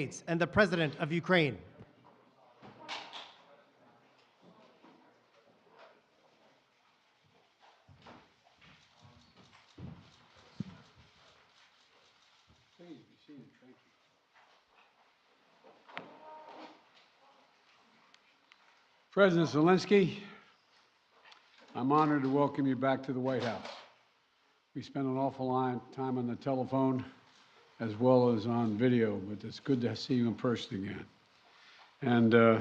States and the President of Ukraine. President Zelensky, I'm honored to welcome you back to the White House. We spent an awful lot of time on the telephone as well as on video, but it's good to see you in person again. And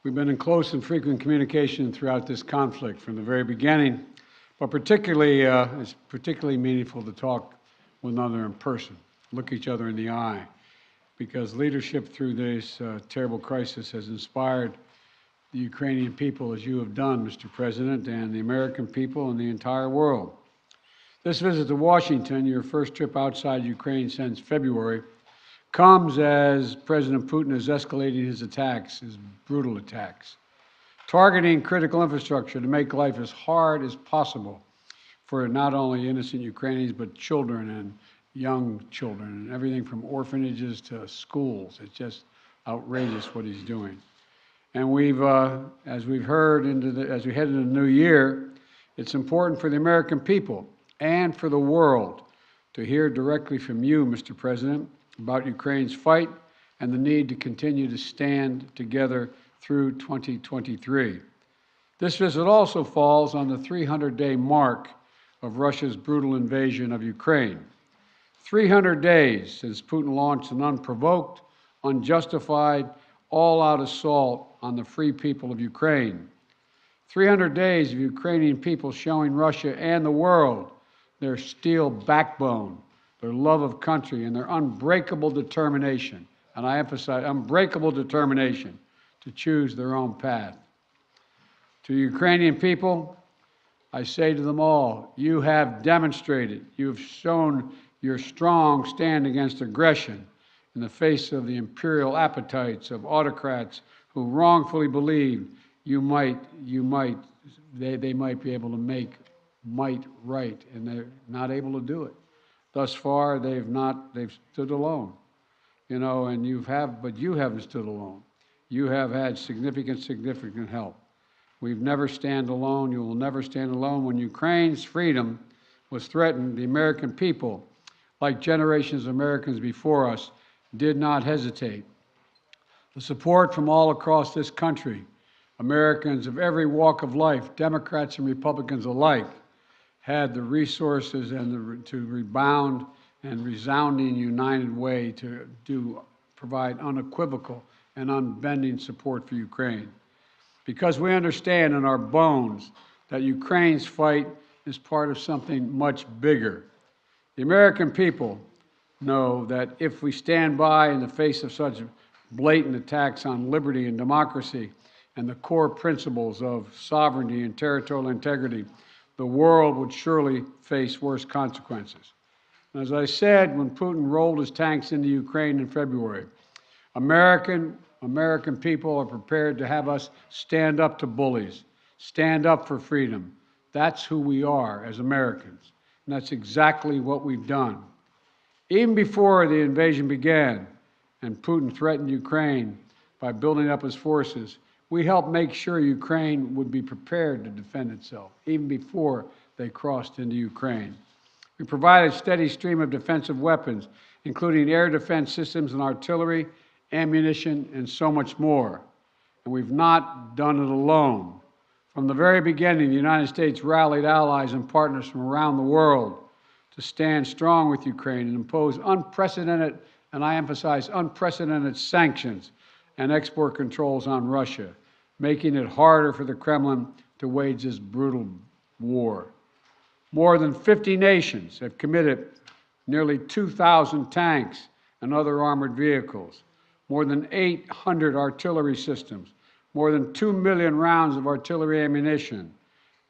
we've been in close and frequent communication throughout this conflict from the very beginning, but particularly, it's particularly meaningful to talk with one another in person, look each other in the eye, because leadership through this terrible crisis has inspired the Ukrainian people, as you have done, Mr. President, and the American people and the entire world. This visit to Washington, your first trip outside Ukraine since February, comes as President Putin is escalating his attacks, his brutal attacks, targeting critical infrastructure to make life as hard as possible for not only innocent Ukrainians, but children and young children, and everything from orphanages to schools. It's just outrageous what he's doing. And we've, as we've heard, as we head into the new year, it's important for the American people and for the world to hear directly from you, Mr. President, about Ukraine's fight and the need to continue to stand together through 2023. This visit also falls on the 300-day mark of Russia's brutal invasion of Ukraine. 300 days since Putin launched an unprovoked, unjustified, all-out assault on the free people of Ukraine. 300 days of Ukrainian people showing Russia and the world their steel backbone, their love of country, and their unbreakable determination, and I emphasize unbreakable determination, to choose their own path. To Ukrainian people, I say to them all, you have demonstrated, you've shown your strong stand against aggression in the face of the imperial appetites of autocrats who wrongfully believed they might be able to make might right, and they're not able to do it. Thus far, they've stood alone, and but you haven't stood alone. You have had significant help. We've never stand alone. You will never stand alone. When Ukraine's freedom was threatened, the American people, like generations of Americans before us, did not hesitate. The support from all across this country, Americans of every walk of life, Democrats and Republicans alike, had the resources and to rebound and resounding united way to provide unequivocal and unbending support for Ukraine. Because we understand in our bones that Ukraine's fight is part of something much bigger. The American people know that if we stand by in the face of such blatant attacks on liberty and democracy and the core principles of sovereignty and territorial integrity, the world would surely face worse consequences. And as I said, when Putin rolled his tanks into Ukraine in February, American people are prepared to have us stand up to bullies, stand up for freedom. That's who we are as Americans, and that's exactly what we've done. Even before the invasion began and Putin threatened Ukraine by building up his forces, we helped make sure Ukraine would be prepared to defend itself, even before they crossed into Ukraine. We provided a steady stream of defensive weapons, including air defense systems and artillery, ammunition, and so much more. And we've not done it alone. From the very beginning, the United States rallied allies and partners from around the world to stand strong with Ukraine and impose unprecedented, and I emphasize unprecedented, sanctions and export controls on Russia, making it harder for the Kremlin to wage this brutal war. More than 50 nations have committed nearly 2,000 tanks and other armored vehicles, more than 800 artillery systems, more than 2 million rounds of artillery ammunition,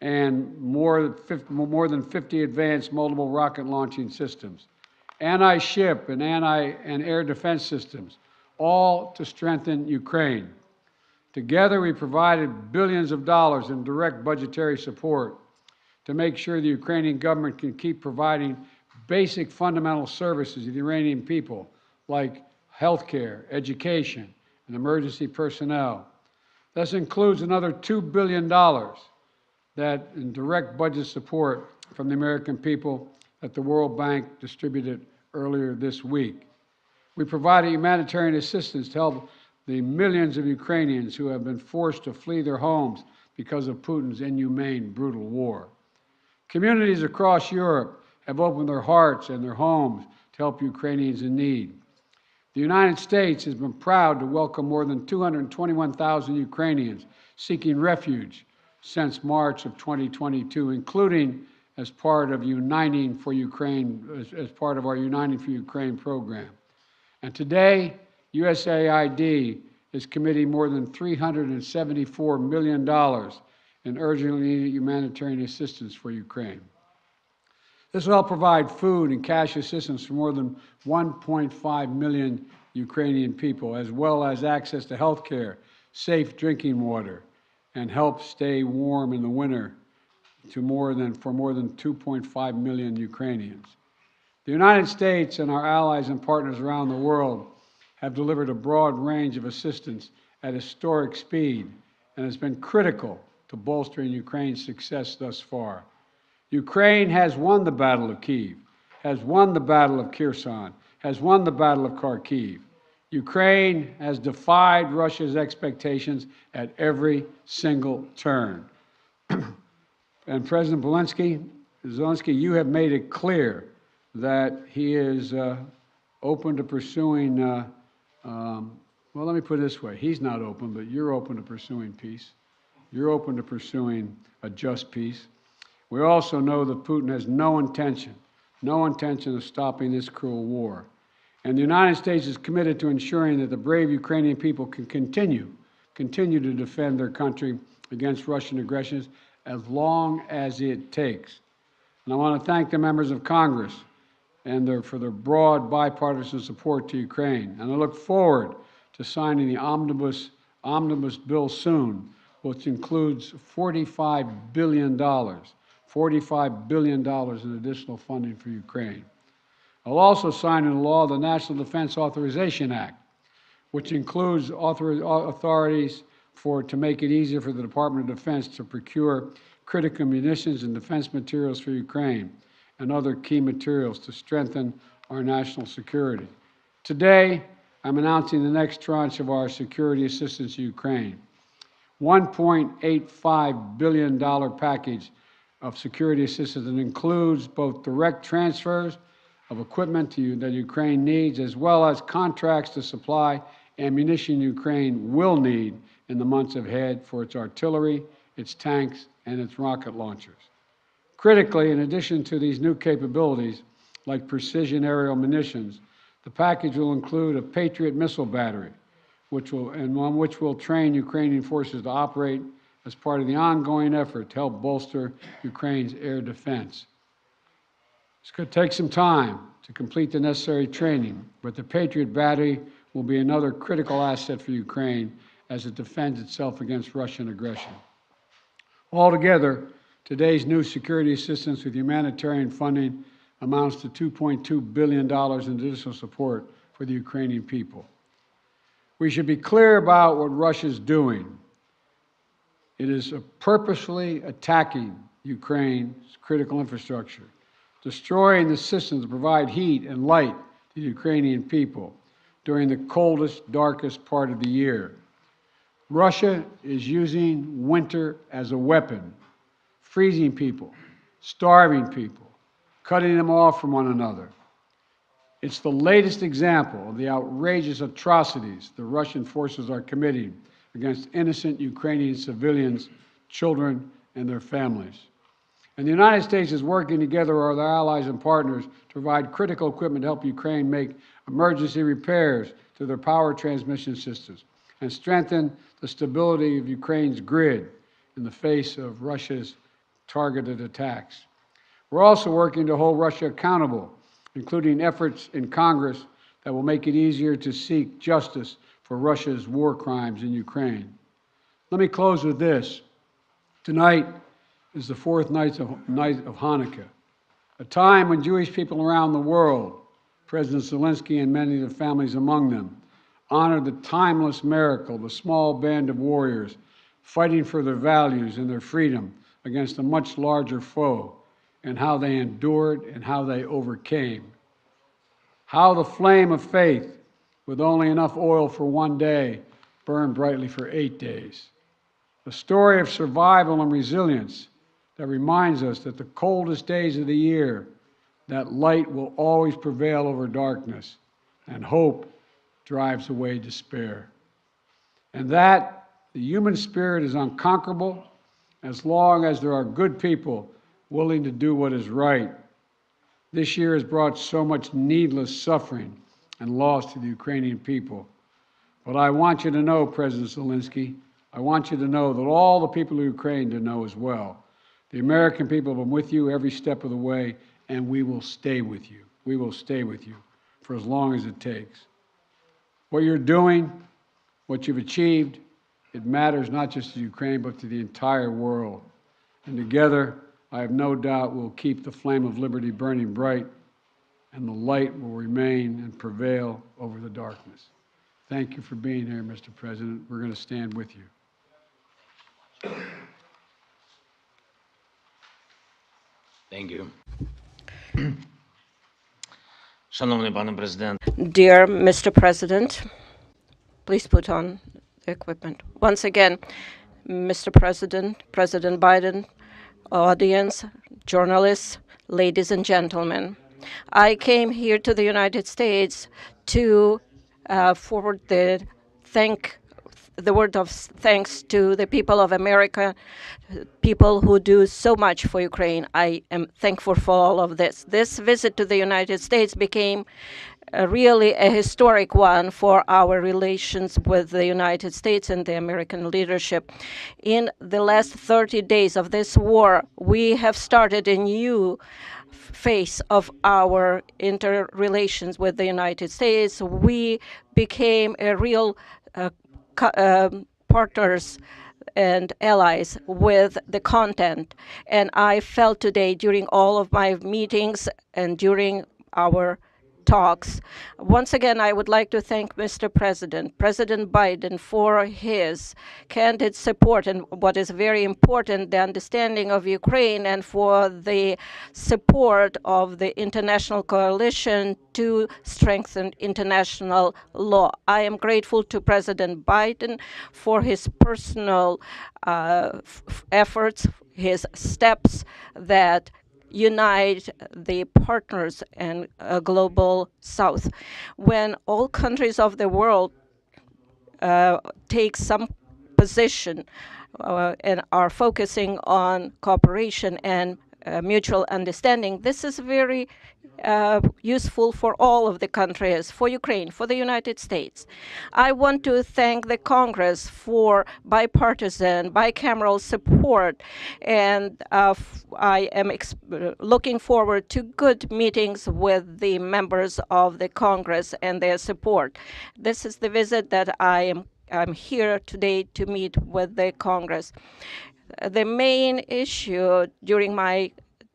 and more than 50 advanced multiple rocket launching systems, anti-ship and air defense systems, all to strengthen Ukraine. Together, we provided billions of dollars in direct budgetary support to make sure the Ukrainian government can keep providing basic fundamental services to the Iranian people, like healthcare, education, and emergency personnel. This includes another $2 billion that in direct budget support from the American people that the World Bank distributed earlier this week. We provided humanitarian assistance to help the millions of Ukrainians who have been forced to flee their homes because of Putin's inhumane, brutal war. Communities across Europe have opened their hearts and their homes to help Ukrainians in need. The United States has been proud to welcome more than 221,000 Ukrainians seeking refuge since March of 2022, including as part of Uniting for Ukraine, as part of our Uniting for Ukraine program. And today, USAID is committing more than $374 million in urgently needed humanitarian assistance for Ukraine. This will help provide food and cash assistance for more than 1.5 million Ukrainian people, as well as access to health care, safe drinking water, and help stay warm in the winter for more than 2.5 million Ukrainians. The United States and our allies and partners around the world have delivered a broad range of assistance at historic speed and has been critical to bolstering Ukraine's success thus far. Ukraine has won the Battle of Kiev, has won the Battle of Kherson, has won the Battle of Kharkiv. Ukraine has defied Russia's expectations at every single turn. And President Zelensky, you have made it clear that he is open to pursuing, well, let me put it this way. He's not open, but you're open to pursuing peace. You're open to pursuing a just peace. We also know that Putin has no intention of stopping this cruel war. And the United States is committed to ensuring that the brave Ukrainian people can continue to defend their country against Russian aggressions as long as it takes. And I want to thank the members of Congress for their broad bipartisan support to Ukraine. And I look forward to signing the omnibus bill soon, which includes $45 billion in additional funding for Ukraine. I'll also sign into law the National Defense Authorization Act, which includes authorities to make it easier for the Department of Defense to procure critical munitions and defense materials for Ukraine and other key materials to strengthen our national security. Today, I'm announcing the next tranche of our security assistance to Ukraine. $1.85 billion package of security assistance that includes both direct transfers of equipment that Ukraine needs, as well as contracts to supply ammunition Ukraine will need in the months ahead for its artillery, its tanks, and its rocket launchers. Critically, in addition to these new capabilities, like precision aerial munitions, the package will include a Patriot missile battery, which will train Ukrainian forces to operate as part of the ongoing effort to help bolster Ukraine's air defense. It's going to take some time to complete the necessary training, but the Patriot battery will be another critical asset for Ukraine as it defends itself against Russian aggression. Altogether, today's new security assistance with humanitarian funding amounts to $2.2 billion in additional support for the Ukrainian people. We should be clear about what Russia's doing. It is purposefully attacking Ukraine's critical infrastructure, destroying the systems that provide heat and light to the Ukrainian people during the coldest, darkest part of the year. Russia is using winter as a weapon, freezing people, starving people, cutting them off from one another. It's the latest example of the outrageous atrocities the Russian forces are committing against innocent Ukrainian civilians, children, and their families. And the United States is working together with our allies and partners to provide critical equipment to help Ukraine make emergency repairs to their power transmission systems and strengthen the stability of Ukraine's grid in the face of Russia's targeted attacks. We're also working to hold Russia accountable, including efforts in Congress that will make it easier to seek justice for Russia's war crimes in Ukraine. Let me close with this. Tonight is the fourth night of Hanukkah, a time when Jewish people around the world President Zelensky and many of the families among them honor the timeless miracle of a small band of warriors fighting for their values and their freedom against a much larger foe, and how they endured and how they overcame. How the flame of faith, with only enough oil for one day, burned brightly for 8 days. A story of survival and resilience that reminds us that the coldest days of the year, that light will always prevail over darkness, and hope drives away despair. And that the human spirit is unconquerable as long as there are good people willing to do what is right. This year has brought so much needless suffering and loss to the Ukrainian people. But I want you to know, President Zelensky, I want you to know that all the people of Ukraine to know as well. The American people have been with you every step of the way, and we will stay with you. We will stay with you for as long as it takes. What you're doing, what you've achieved, it matters not just to Ukraine, but to the entire world. And together, I have no doubt we'll keep the flame of liberty burning bright, and the light will remain and prevail over the darkness. Thank you for being here, Mr. President. We're going to stand with you. Thank you. Шановний пане президент. Dear Mr. President, please put on the equipment. Once again, Mr. President, President Biden, audience, journalists, ladies and gentlemen, I came here to the United States to forward the word of thanks to the people of America, people who do so much for Ukraine. I am thankful for all of this. This visit to the United States became really a historic one for our relations with the United States and the American leadership. In the last 30 days of this war, we have started a new phase of our interrelations with the United States. We became a real partners and allies with the content. And I felt today during all of my meetings and during our talks. Once again, I would like to thank Mr. President, President Biden, for his candid support and what is very important, the understanding of Ukraine, and for the support of the international coalition to strengthen international law. I am grateful to President Biden for his personal efforts, his steps that unite the partners and global South. When all countries of the world take some position and are focusing on cooperation and mutual understanding, this is very useful for all of the countries, for Ukraine, for the United States. I want to thank the Congress for bipartisan, bicameral support, and I am looking forward to good meetings with the members of the Congress and their support. This is the visit that I'm here today to meet with the Congress. The main issue during my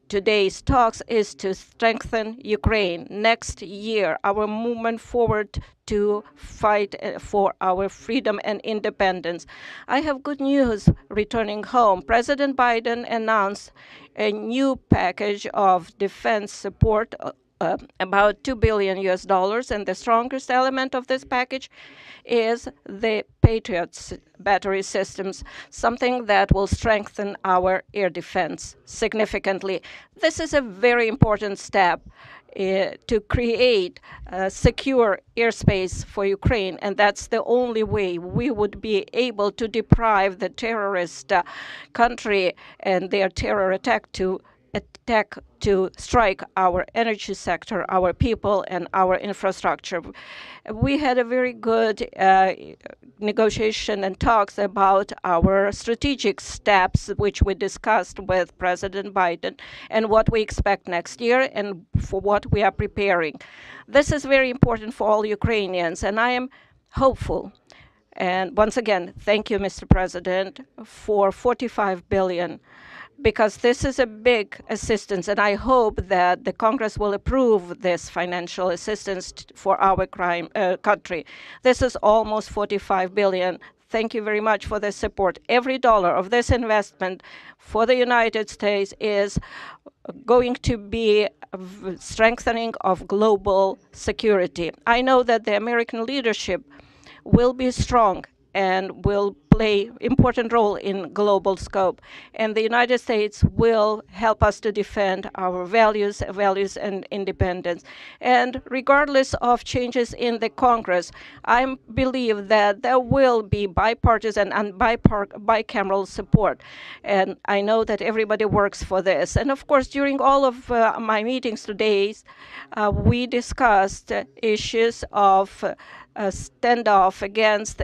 today's talks is to strengthen Ukraine. Next year, our movement forward to fight for our freedom and independence. I have good news returning home. President Biden announced a new package of defense support, about $2 billion, and the strongest element of this package is the Patriot battery systems, something that will strengthen our air defense significantly. This is a very important step to create secure airspace for Ukraine, and that's the only way we would be able to deprive the terrorist country and their terror attack to strike our energy sector, our people, and our infrastructure. We had a very good negotiation and talks about our strategic steps, which we discussed with President Biden, and what we expect next year and for what we are preparing. This is very important for all Ukrainians, and I am hopeful. And once again, thank you, Mr. President, for $45 billion because this is a big assistance, and I hope that the Congress will approve this financial assistance for our country. This is almost 45 billion. Thank you very much for the support. Every dollar of this investment for the United States is going to be a strengthening of global security. I know that the American leadership will be strong and will play important role in global scope. And the United States will help us to defend our values and independence. And regardless of changes in the Congress, I believe that there will be bipartisan and bicameral support. And I know that everybody works for this. And of course, during all of my meetings today, we discussed issues of standoff against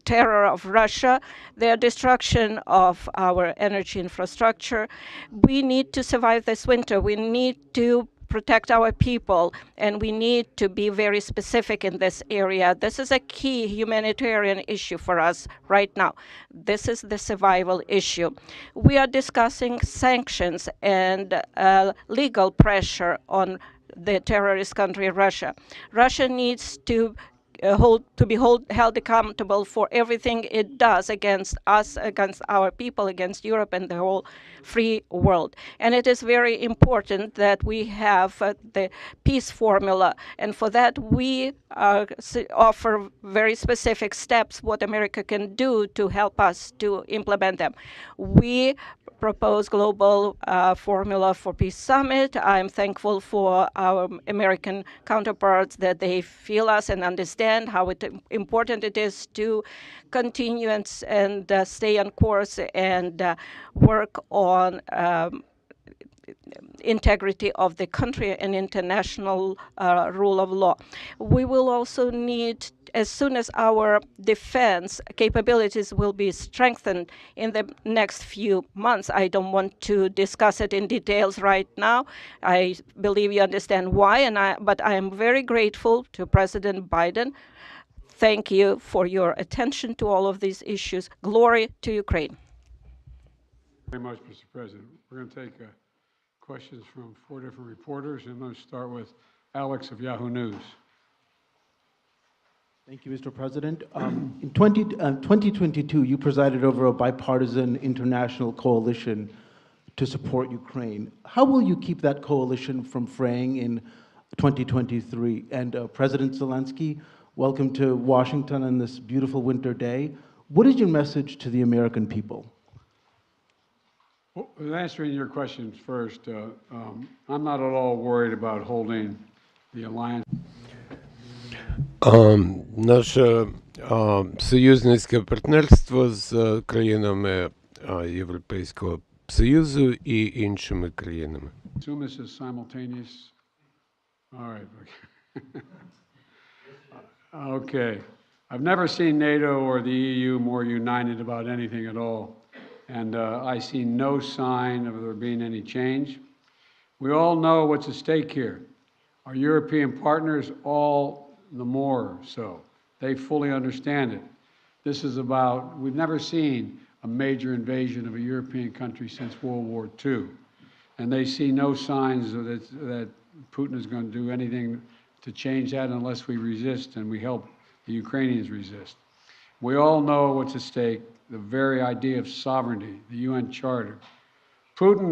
terror of Russia, their destruction of our energy infrastructure. We need to survive this winter. We need to protect our people, and we need to be very specific in this area. This is a key humanitarian issue for us right now. This is the survival issue. We are discussing sanctions and legal pressure on the terrorist country Russia. Russia needs to be held accountable for everything it does against us, against our people, against Europe and the whole free world. And it is very important that we have the peace formula. And for that, we offer very specific steps what America can do to help us to implement them. We propose global formula for peace summit. I'm thankful for our American counterparts that they feel us and understand how important it is to continue and stay on course and work on integrity of the country and international rule of law. We will also need, as soon as our defense capabilities will be strengthened in the next few months. I don't want to discuss it in details right now. I believe you understand why, but I am very grateful to President Biden. Thank you for your attention to all of these issues. Glory to Ukraine. Very much, Mr. President. We're going to take questions from 4 different reporters, and let's start with Alex of Yahoo News. Thank you, Mr. President. In 2022, you presided over a bipartisan international coalition to support Ukraine. How will you keep that coalition from fraying in 2023? And President Zelensky, welcome to Washington on this beautiful winter day. What is your message to the American people? Well, answering your questions first, I'm not at all worried about holding the alliance. Наше союзницьке партнерство з країнами Європейського Союзу і іншими країнами. Assume this is simultaneous. All right. Okay. I've never seen NATO or the EU more united about anything at all. And I see no sign of there being any change. We all know what's at stake here. Our European partners, all the more so. They fully understand it. This is about, we've never seen a major invasion of a European country since World War II. And they see no signs that Putin is going to do anything to change that unless we resist and we help the Ukrainians resist. We all know what's at stake, the very idea of sovereignty, the UN Charter. Putin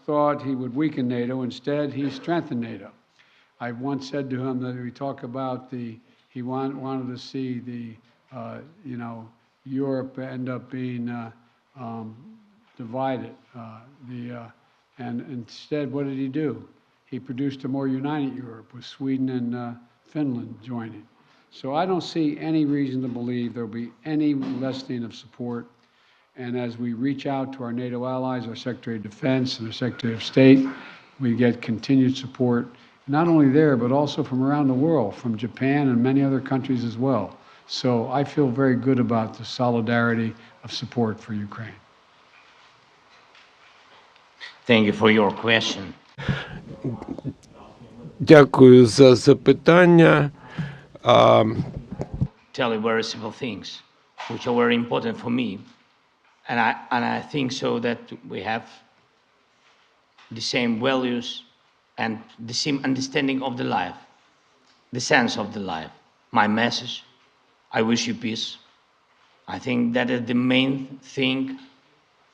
thought he would weaken NATO. Instead, he strengthened NATO. I once said to him that we talk about he wanted to see Europe end up being divided. And instead, what did he do? He produced a more united Europe with Sweden and Finland joining. So I don't see any reason to believe there'll be any lessening of support. And as we reach out to our NATO allies, our Secretary of Defense and our Secretary of State, we get continued support, not only there, but also from around the world, from Japan and many other countries as well. So I feel very good about the solidarity of support for Ukraine. Thank you for your question. Дякую за запитання. Tell you very simple things, which are very important for me. And I think so that we have the same values and the same understanding of the life, the sense of the life. My message, I wish you peace. I think that is the main thing,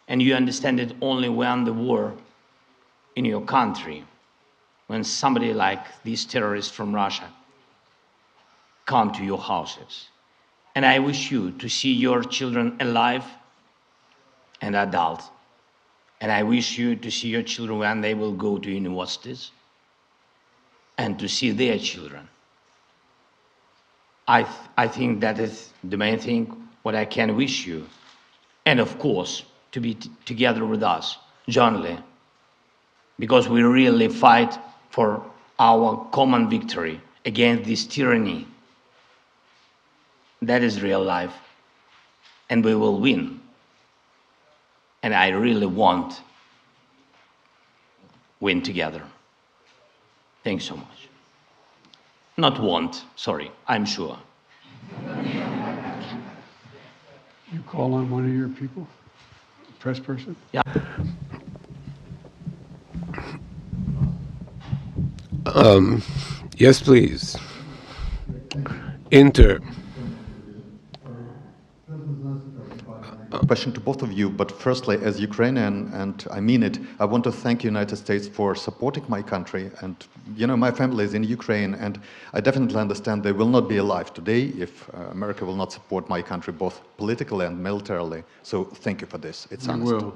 and you understand it only when the war in your country, when somebody like these terrorists from Russia come to your houses. And I wish you to see your children alive and adult. And I wish you to see your children when they will go to universities and to see their children. I think that is the main thing what I can wish you. And of course, to be together with us, jointly, because we really fight for our common victory against this tyranny. That is real life, and we will win. And I really want win together. Thanks so much. Not want, sorry, I'm sure. You call on one of your people, press person? Yeah. Yes, please. Enter. Question to both of you, but firstly, as Ukrainian, and I mean it, I want to thank the United States for supporting my country. And, you know, my family is in Ukraine, and I definitely understand they will not be alive today if America will not support my country, both politically and militarily. So thank you for this. It's honest. Will.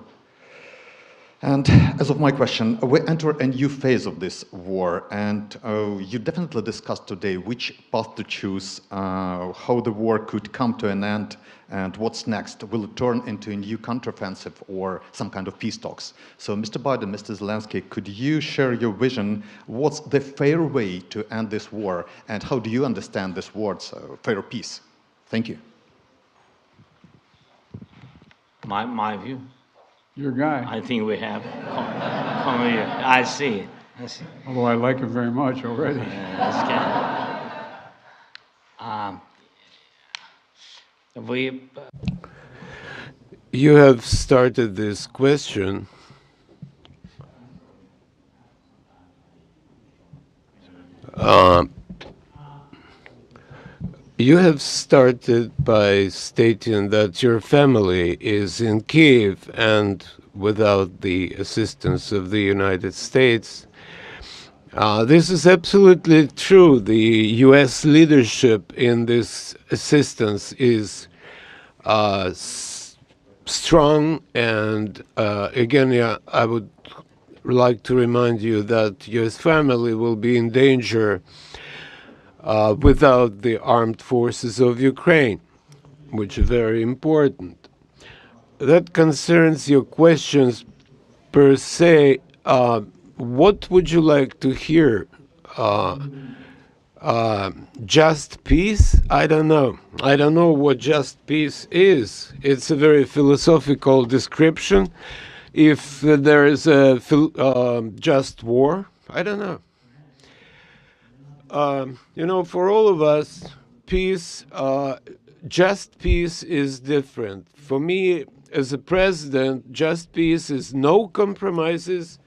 And as of my question, we enter a new phase of this war, and you definitely discussed today which path to choose, how the war could come to an end, and what's next. Will it turn into a new counteroffensive or some kind of peace talks? So, Mr. Biden, Mr. Zelensky, could you share your vision? What's the fair way to end this war, and how do you understand this word, fair peace? Thank you. My view. Your guy. I think we have. Come here. I see. Although I like him very much already. That's good. You have started this question. You have started by stating that your family is in Kiev and without the assistance of the United States. This is absolutely true. The U.S. leadership in this assistance is strong, and again, I would like to remind you that U.S. family will be in danger without the armed forces of Ukraine, which is very important. That concerns your questions per se. What would you like to hear? Just peace? I don't know. I don't know what just peace is. It's a very philosophical description. If there is a just war, I don't know. You know, for all of us, peace, just peace is different. For me, as a president, just peace is no compromises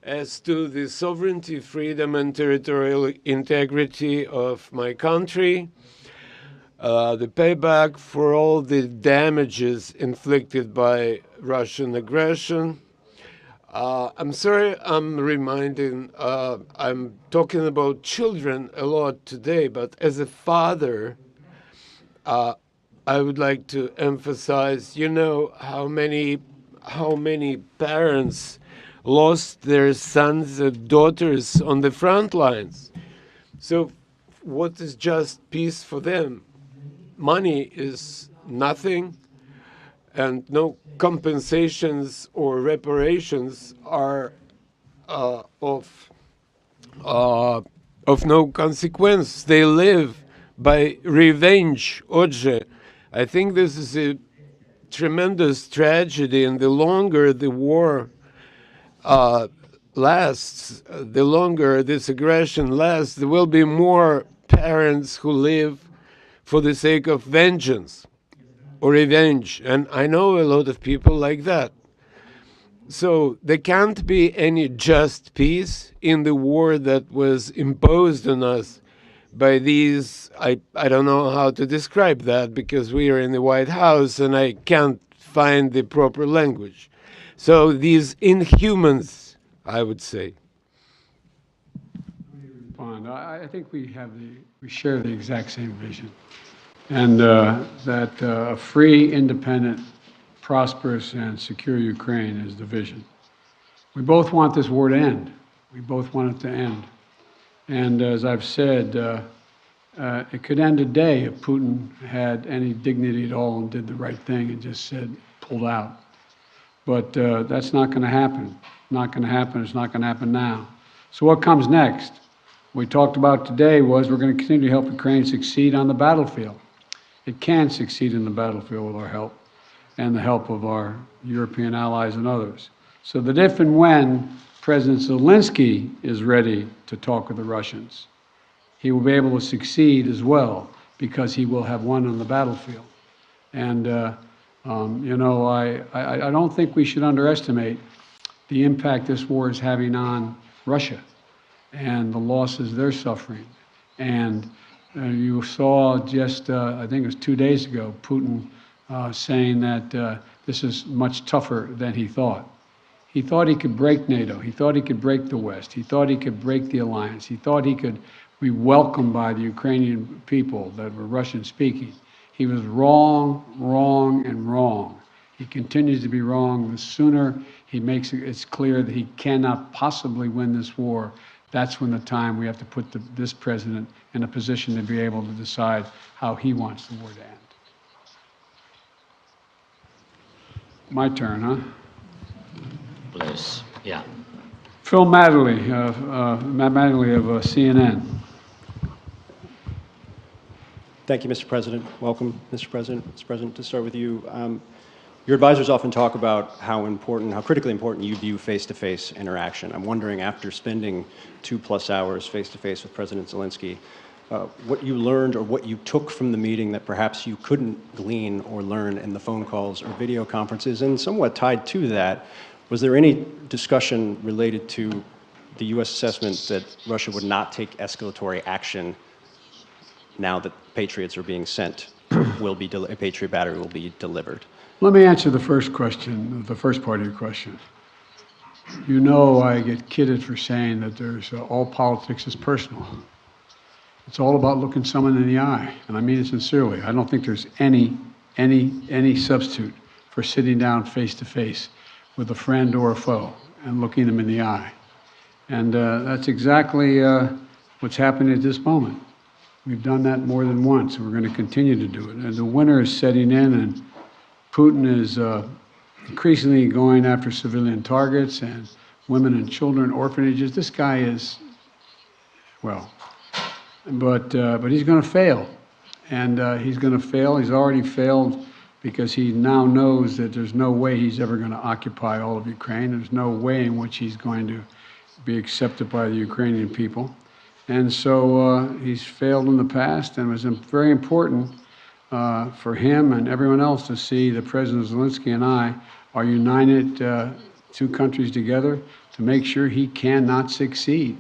as to the sovereignty, freedom, and territorial integrity of my country, the payback for all the damages inflicted by Russian aggression. I'm sorry I'm talking about children a lot today, but as a father, I would like to emphasize, you know, how many parents lost their sons and daughters on the front lines. So what is just peace for them? Money is nothing, and no compensations or reparations are of no consequence. They live by revenge, Otje. I think this is a tremendous tragedy, and the longer the war lasts, the longer this aggression lasts, there will be more parents who live for the sake of vengeance. or revenge. And I know a lot of people like that. So there can't be any just peace in the war that was imposed on us by these, I don't know how to describe that because we are in the White House and I can't find the proper language. So these inhumans, I would say. I think we share the exact same vision, and that a free, independent, prosperous, and secure Ukraine is the vision. We both want this war to end. We both want it to end. And as I've said, it could end today if Putin had any dignity at all and did the right thing and just said, pulled out. But that's not going to happen. Not going to happen. It's not going to happen now. So what comes next? What we talked about today was we're going to continue to help Ukraine succeed on the battlefield. It can succeed in the battlefield with our help and the help of our European allies and others. So that if and when President Zelensky is ready to talk with the Russians, he will be able to succeed as well because he will have won on the battlefield. And, you know, I don't think we should underestimate the impact this war is having on Russia and the losses they're suffering. And you saw just, I think it was 2 days ago, Putin saying that this is much tougher than he thought. He thought he could break NATO. He thought he could break the West. He thought he could break the alliance. He thought he could be welcomed by the Ukrainian people that were Russian-speaking. He was wrong, wrong, and wrong. He continues to be wrong. The sooner he makes it's clear that he cannot possibly win this war, that's when the time we have to put this president in a position to be able to decide how he wants the war to end. My turn, huh? Please, yeah. Phil Matterly, Matt Matterly of CNN. Thank you, Mr. President. Welcome, Mr. President. Mr. President, to start with you, your advisors often talk about how critically important you view face-to-face interaction. I'm wondering, after spending 2+ hours face-to-face with President Zelensky, what you learned or what you took from the meeting that perhaps you couldn't glean or learn in the phone calls or video conferences, and somewhat tied to that, was there any discussion related to the U.S. assessment that Russia would not take escalatory action now that Patriots are being sent, a Patriot battery will be delivered? Let me answer the first question, the first part of your question. You know I get kidded for saying that there's all politics is personal. It's all about looking someone in the eye, and I mean it sincerely. I don't think there's any substitute for sitting down face-to-face with a friend or a foe and looking them in the eye. And that's exactly what's happening at this moment. We've done that more than once, and we're going to continue to do it. And the winter is setting in, and Putin is increasingly going after civilian targets and women and children, orphanages. This guy is, well, but he's going to fail. And he's going to fail. He's already failed because he now knows that there's no way he's ever going to occupy all of Ukraine. There's no way in which he's going to be accepted by the Ukrainian people. And so he's failed in the past, and it was very important for him and everyone else to see that President Zelensky and I are united, two countries together, to make sure he cannot succeed.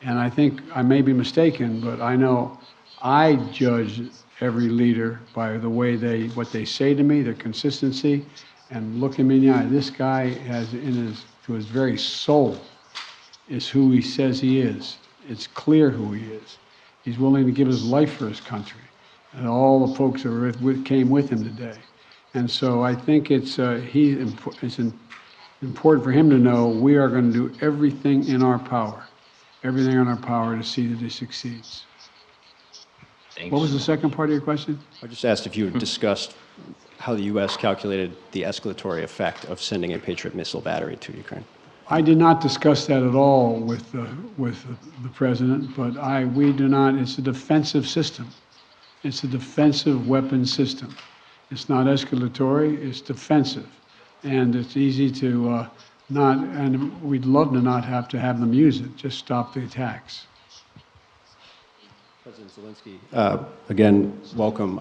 And I think I may be mistaken, but I know I judge every leader by the way what they say to me, their consistency, and look him in the eye. This guy has to his very soul is who he says he is. It's clear who he is. He's willing to give his life for his country, and all the folks that came with him today. And so I think it's important for him to know we are going to do everything in our power to see that he succeeds. Thanks. What was the second part of your question? I just asked if you had discussed how the U.S. calculated the escalatory effect of sending a Patriot missile battery to Ukraine. I did not discuss that at all with the president, but we do not. It's a defensive system. It's a defensive weapon system. It's not escalatory. It's defensive, and it's easy to not. And we'd love to not have to have them use it. Just stop the attacks. President Zelensky, again, welcome.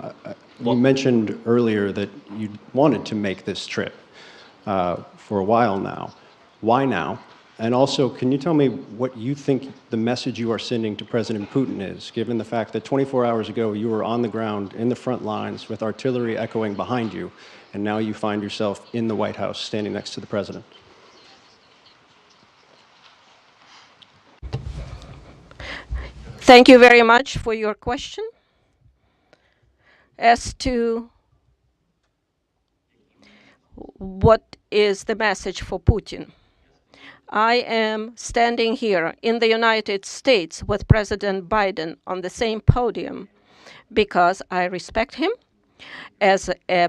You mentioned earlier that you wanted to make this trip for a while now. Why now? And also, can you tell me what you think the message you are sending to President Putin is, given the fact that 24 hours ago you were on the ground in the front lines with artillery echoing behind you, and now you find yourself in the White House standing next to the president? Thank you very much for your question. As to what is the message for Putin, I am standing here in the United States with President Biden on the same podium because I respect him as a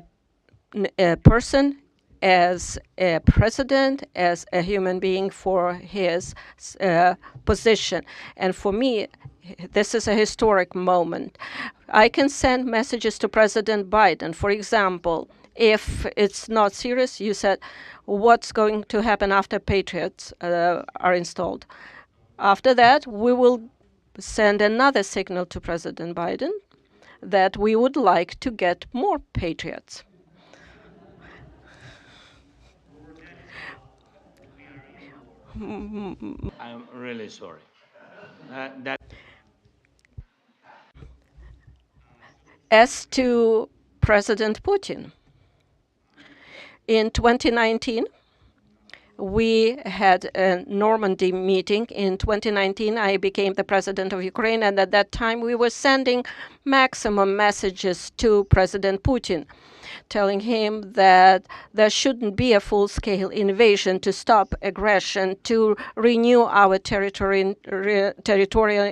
person, as a president, as a human being for his position. And for me, this is a historic moment. I can send messages to President Biden. For example, if it's not serious, you said, what's going to happen after Patriots are installed? After that, we will send another signal to President Biden that we would like to get more Patriots. I'm really sorry. As to President Putin, in 2019, we had a Normandy meeting. In 2019, I became the president of Ukraine, and at that time, we were sending maximum messages to President Putin, telling him that there shouldn't be a full-scale invasion, to stop aggression, to renew our territorial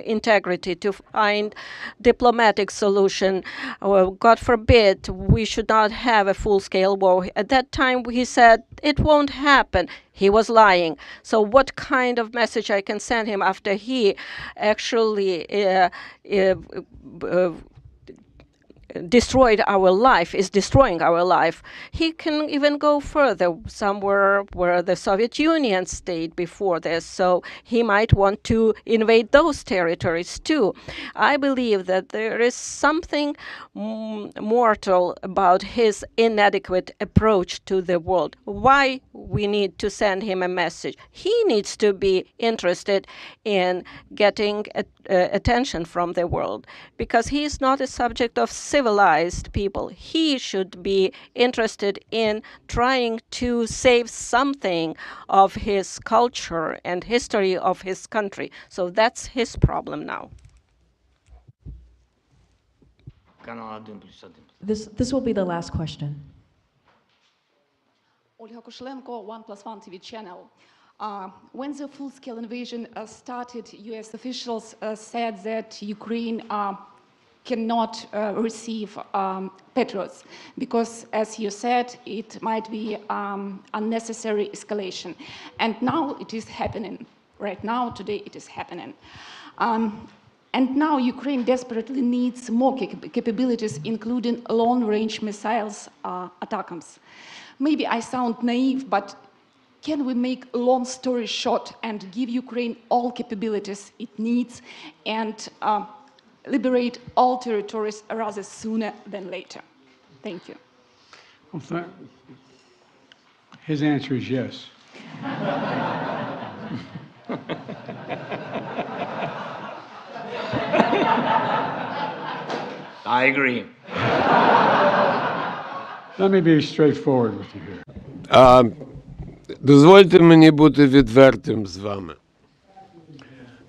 integrity, to find diplomatic solution. God forbid, we should not have a full-scale war. At that time, he said, it won't happen. He was lying. So what kind of message I can send him after he actually destroyed our life, is destroying our life? He can even go further, somewhere where the Soviet Union stayed before this, so he might want to invade those territories too. I believe that there is something mortal about his inadequate approach to the world. Why we need to send him a message? He needs to be interested in getting attention from the world, because he is not a subject of civilized people. He should be interested in trying to save something of his culture and history of his country. So that's his problem now. This will be the last question. Olga Kushelenko, 1+1 TV channel. When the full-scale invasion started, U.S. officials said that Ukraine cannot receive Patriots because, as you said, it might be unnecessary escalation. And now it is happening. Right now, today, it is happening. And now Ukraine desperately needs more capabilities, including long-range missiles, ATACMS. Maybe I sound naive, but can we make a long story short and give Ukraine all capabilities it needs and liberate all territories rather sooner than later? Thank you. Well, his answer is yes. I agree. Let me be straightforward with you here. Дозвольте мені бути відвертим з вами.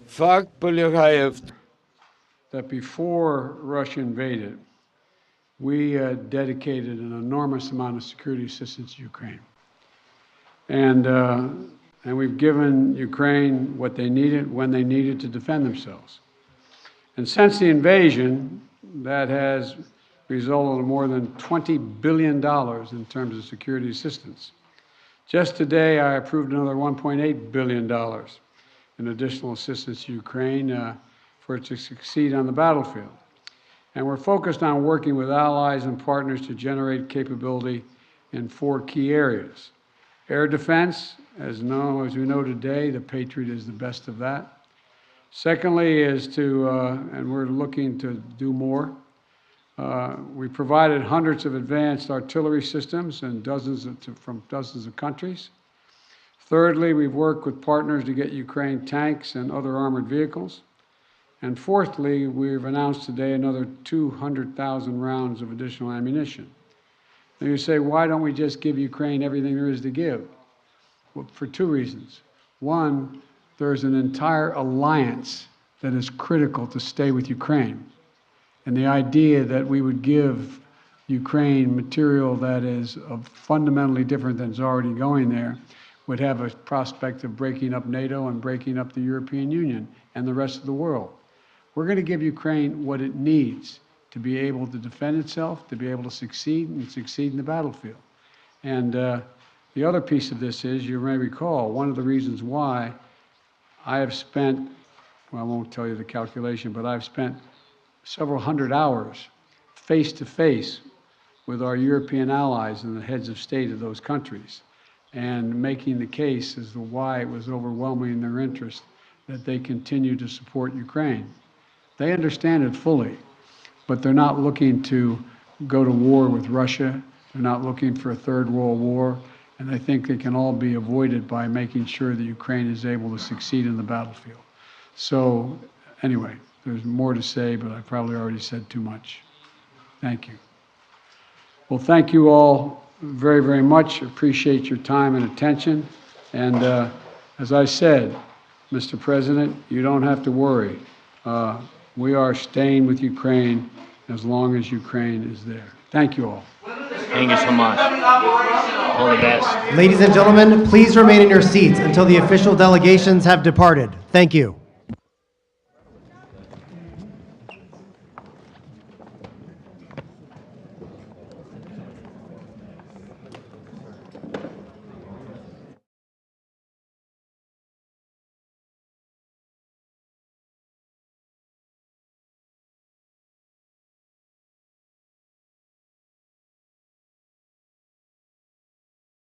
Факт полягає в That before Russia invaded, we dedicated an enormous amount of security assistance to Ukraine. And we've given Ukraine what they needed when they needed to defend themselves. And since the invasion, that has resulted in more than $20 billion in terms of security assistance. Just today, I approved another $1.8 billion in additional assistance to Ukraine for it to succeed on the battlefield. And we're focused on working with allies and partners to generate capability in 4 key areas. Air defense, as we know today, the Patriot is the best of that. Secondly is to, and we're looking to do more, we provided hundreds of advanced artillery systems and from dozens of countries. Thirdly, we've worked with partners to get Ukraine tanks and other armored vehicles. And fourthly, we've announced today another 200,000 rounds of additional ammunition. Now you say, why don't we just give Ukraine everything there is to give? Well, for two reasons. One, there's an entire alliance that is critical to stay with Ukraine. And the idea that we would give Ukraine material that is fundamentally different than is already going there would have a prospect of breaking up NATO and breaking up the European Union and the rest of the world. We're going to give Ukraine what it needs to be able to defend itself, to be able to succeed and succeed in the battlefield. And the other piece of this is, you may recall, one of the reasons why I have spent, well, I won't tell you the calculation, but I've spent several hundred hours face-to-face with our European allies and the heads of state of those countries, and making the case as to why it was overwhelming in their interest that they continue to support Ukraine. They understand it fully, but they're not looking to go to war with Russia. They're not looking for a third world war, and I think they can all be avoided by making sure that Ukraine is able to succeed in the battlefield. So anyway, there's more to say, but I probably already said too much. Thank you. Well, thank you all very, very much. Appreciate your time and attention. And as I said, Mr. President, you don't have to worry. We are staying with Ukraine as long as Ukraine is there. Thank you all. Thank you so much. All the best. Ladies and gentlemen, please remain in your seats until the official delegations have departed. Thank you.